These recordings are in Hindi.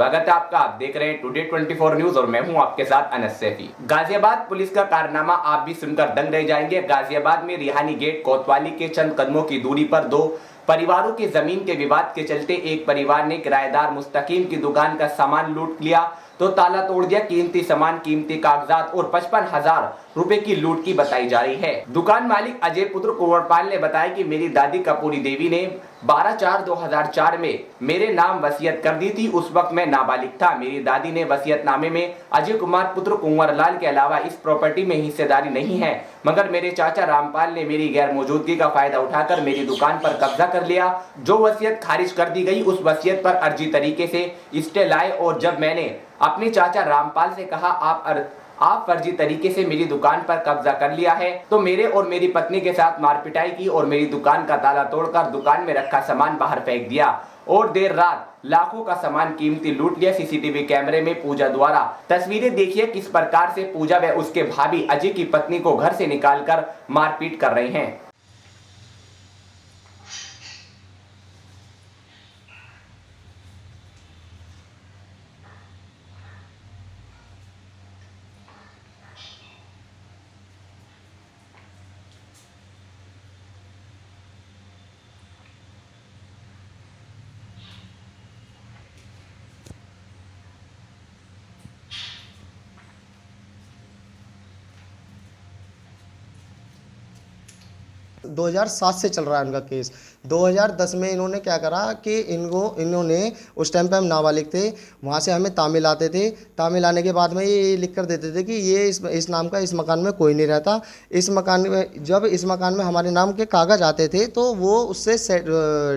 स्वागत है आपका। आप देख रहे हैं टुडे 24 न्यूज और मैं हूं आपके साथ अनस सैफी। गाजियाबाद पुलिस का कारनामा आप भी सुनकर दंग रह जाएंगे। गाजियाबाद में रिहानी गेट कोतवाली के चंद कदमों की दूरी पर दो परिवारों की जमीन के विवाद के चलते एक परिवार ने किराएदार मुस्तकीम की दुकान का सामान लूट लिया तो ताला तोड़ दिया। कीमती सामान, कीमती कागजात और 55,000 रुपए की लूट की बताई जा रही है। दुकान मालिक अजय पुत्र कुंवरपाल ने बताया कि मेरी दादी कपूरी देवी ने 12/4/2004 में मेरे नाम वसीयत कर दी थी। उस वक्त मैं नाबालिग था। मेरी दादी ने वसीयतनामे में अजय कुमार पुत्र कुंवरलाल के अलावा इस प्रॉपर्टी में हिस्सेदारी नहीं है, मगर मेरे चाचा रामपाल ने मेरी गैर मौजूदगी का फायदा उठाकर मेरी दुकान पर कब्जा कर लिया। जो वसीयत खारिज कर दी गई उस वसीयत पर अर्जी तरीके से स्टे लाए और जब मैंने अपने चाचा रामपाल से कहा आप फर्जी तरीके से मेरी दुकान पर कब्जा कर लिया है, तो मेरे और मेरी पत्नी के साथ मारपिटाई की और मेरी दुकान का ताला तोड़कर दुकान में रखा सामान बाहर फेंक दिया और देर रात लाखों का सामान कीमती लूट लिया। सीसीटीवी कैमरे में पूजा द्वारा तस्वीरें देखिए किस प्रकार से पूजा व उसके भाभी अजय की पत्नी को घर से निकालकर मारपीट कर रहे हैं। 2007 से चल रहा है उनका केस। 2010 में इन्होंने क्या करा कि इन्होंने उस टाइम पे हम नाबालिग थे, वहाँ से हमें तामिल आते थे। तामिल आने के बाद में ये लिख कर देते थे कि ये इस नाम का इस मकान में कोई नहीं रहता। इस मकान में जब इस मकान में हमारे नाम के कागज़ आते थे तो वो उससे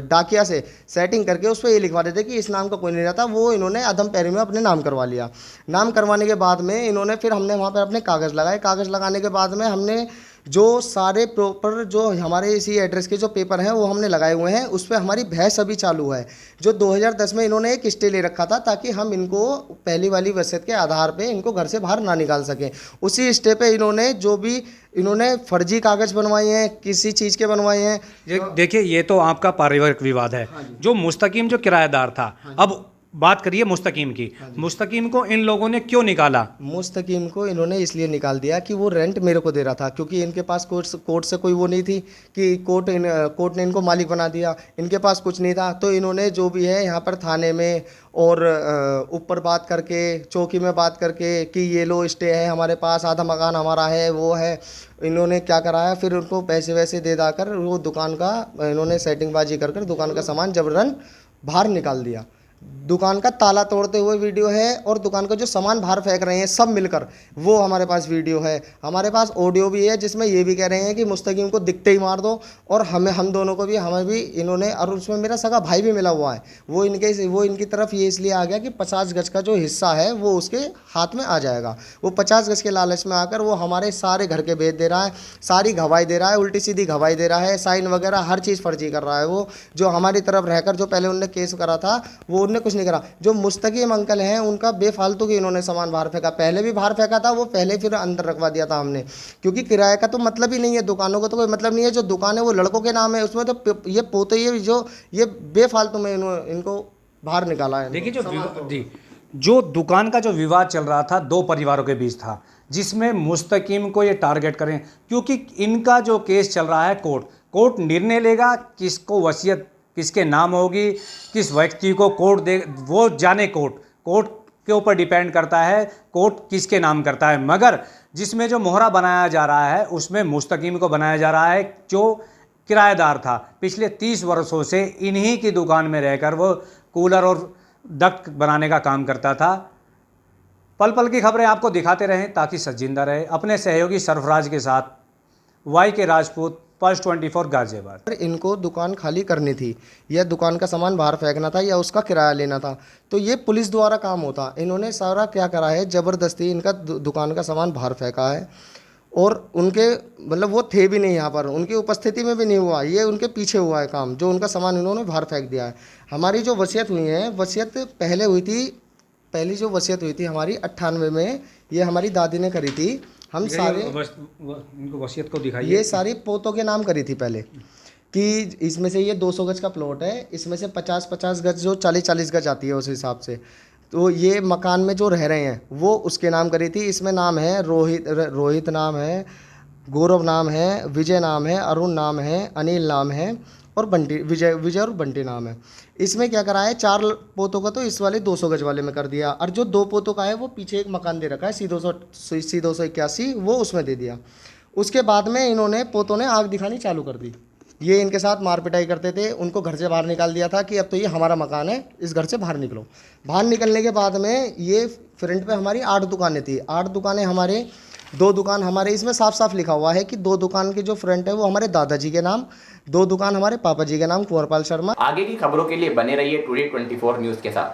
डाकिया से सेटिंग करके उस पर ये लिखवा देते कि इस नाम का कोई नहीं रहता। वो इन्होंने अधम पैरी में अपने नाम करवा लिया। नाम करवाने के बाद में इन्होंने फिर हमने वहाँ पर अपने कागज़ लगाए। कागज़ लगाने के बाद में हमने जो सारे प्रॉपर जो हमारे इसी एड्रेस के जो पेपर हैं वो हमने लगाए हुए हैं, उस पर हमारी बहस अभी चालू है। जो 2010 में इन्होंने एक स्टे ले रखा था ताकि हम इनको पहली वाली वसीयत के आधार पे इनको घर से बाहर ना निकाल सकें। उसी स्टे पे इन्होंने फर्जी कागज़ बनवाए हैं, किसी चीज़ के बनवाए हैं। देखिए, ये तो आपका पारिवारिक विवाद है। जो मुस्तकीम जो किराएदार था, अब बात करिए मुस्तकीम की। मुस्तकीम को इन लोगों ने क्यों निकाला? मुस्तकीम को इन्होंने इसलिए निकाल दिया कि वो रेंट मेरे को दे रहा था, क्योंकि इनके पास कोर्ट से कोई वो नहीं थी कि कोर्ट ने इनको मालिक बना दिया। इनके पास कुछ नहीं था, तो इन्होंने जो भी है यहाँ पर थाने में और ऊपर बात करके, चौकी में बात करके कि ये लो स्टे है हमारे पास, आधा मकान हमारा है, वो है। इन्होंने क्या कराया, फिर उनको पैसे वैसे दे दाकर वो दुकान का इन्होंने सेटिंगबाजी कर दुकान का सामान जबरन बाहर निकाल दिया। दुकान का ताला तोड़ते हुए वीडियो है और दुकान का जो सामान बाहर फेंक रहे हैं सब मिलकर, वो हमारे पास वीडियो है। हमारे पास ऑडियो भी है जिसमें ये भी कह रहे हैं कि मुस्तकीम को दिखते ही मार दो, और हम दोनों को भी, हमें भी इन्होंने, और उसमें मेरा सगा भाई भी मिला हुआ है। वो इनकी तरफ ये इसलिए आ गया कि 50 गज का जो हिस्सा है वो उसके हाथ में आ जाएगा। वो 50 गज के लालच में आकर वो हमारे सारे घर के भेज दे रहा है, सारी गवाही दे रहा है, उल्टी सीधी गवाही दे रहा है, साइन वगैरह हर चीज़ फर्जी कर रहा है। वो जो हमारी तरफ रहकर जो पहले उनने केस करा था वो उनने कुछ नहीं करा। जो मुस्तकीम अंकल हैं उनका बेफालतू की इन्होंने सामान बाहर फेंका, पहले भी बाहर फेंका था, वो पहले फिर अंदर रखवा दिया था हमने, क्योंकि किराए का तो मतलब ही नहीं है, दुकानों का तो कोई मतलब नहीं है। जो दुकान है वो लड़कों के नाम है, उसमें तो ये पोते ये बेफालतू में इनको बाहर निकाला है। देखिए, जो दुकान का जो विवाद चल रहा था दो परिवारों के बीच था, जिसमें मुस्तकीम को ये टारगेट करें, क्योंकि इनका जो केस चल रहा है कोर्ट निर्णय लेगा किसको वसीयत किसके नाम होगी, किस व्यक्ति को कोर्ट दे, वो जाने। कोर्ट के ऊपर डिपेंड करता है कोर्ट किसके नाम करता है। मगर जिसमें जो मोहरा बनाया जा रहा है उसमें मुस्तकीम को बनाया जा रहा है, जो किराएदार था। पिछले 30 वर्षों से इन्हीं की दुकान में रहकर वो कूलर और डक्ट बनाने का काम करता था। पल पल की खबरें आपको दिखाते रहें ताकि सच जिंदा रहे। अपने सहयोगी सरफराज के साथ YK राजपूत, पल्स 24 गाजियाबाद। इनको दुकान खाली करनी थी या दुकान का सामान बाहर फेंकना था या उसका किराया लेना था, तो ये पुलिस द्वारा काम होता। इन्होंने सारा क्या करा है, ज़बरदस्ती इनका दुकान का सामान बाहर फेंका है, और उनके मतलब वो थे भी नहीं यहाँ पर, उनकी उपस्थिति में भी नहीं हुआ, ये उनके पीछे हुआ है काम, जो उनका सामान इन्होंने बाहर फेंक दिया है। हमारी जो वसीयत हुई है, वसीयत पहले हुई थी, पहली जो वसीयत हुई थी हमारी 98 में, ये हमारी दादी ने करी थी। हम सारे इनको वसीयत को दिखाइए। ये सारी पोतों के नाम करी थी पहले, कि इसमें से ये 200 गज का प्लॉट है, इसमें से 50-50 गज जो 40-40 गज आती है उस हिसाब से तो ये मकान में जो रह रहे हैं वो उसके नाम करी थी। इसमें नाम है रोहित नाम है, गौरव नाम है, विजय नाम है, अरुण नाम है, अनिल नाम है और बंटी विजय और बंटी नाम है। इसमें क्या करा है, 4 पोतों का तो इस वाले 200 गज वाले में कर दिया, और जो 2 पोतों का है वो पीछे एक मकान दे रखा है C281, वो उसमें दे दिया। उसके बाद में इन्होंने पोतों ने आग दिखानी चालू कर दी। ये इनके साथ मार पिटाई करते थे, उनको घर से बाहर निकाल दिया था कि अब तो ये हमारा मकान है, इस घर से बाहर निकलो। बाहर निकलने के बाद में ये फ्रंट पे हमारी 8 दुकानें थी। 8 दुकानें हमारे, 2 दुकान हमारे, इसमें साफ साफ लिखा हुआ है कि 2 दुकान की जो फ्रंट है वो हमारे दादाजी के नाम, 2 दुकान हमारे पापा जी के नाम कुंवरपाल शर्मा। आगे की खबरों के लिए बने रहिए टुडे 24 न्यूज के साथ।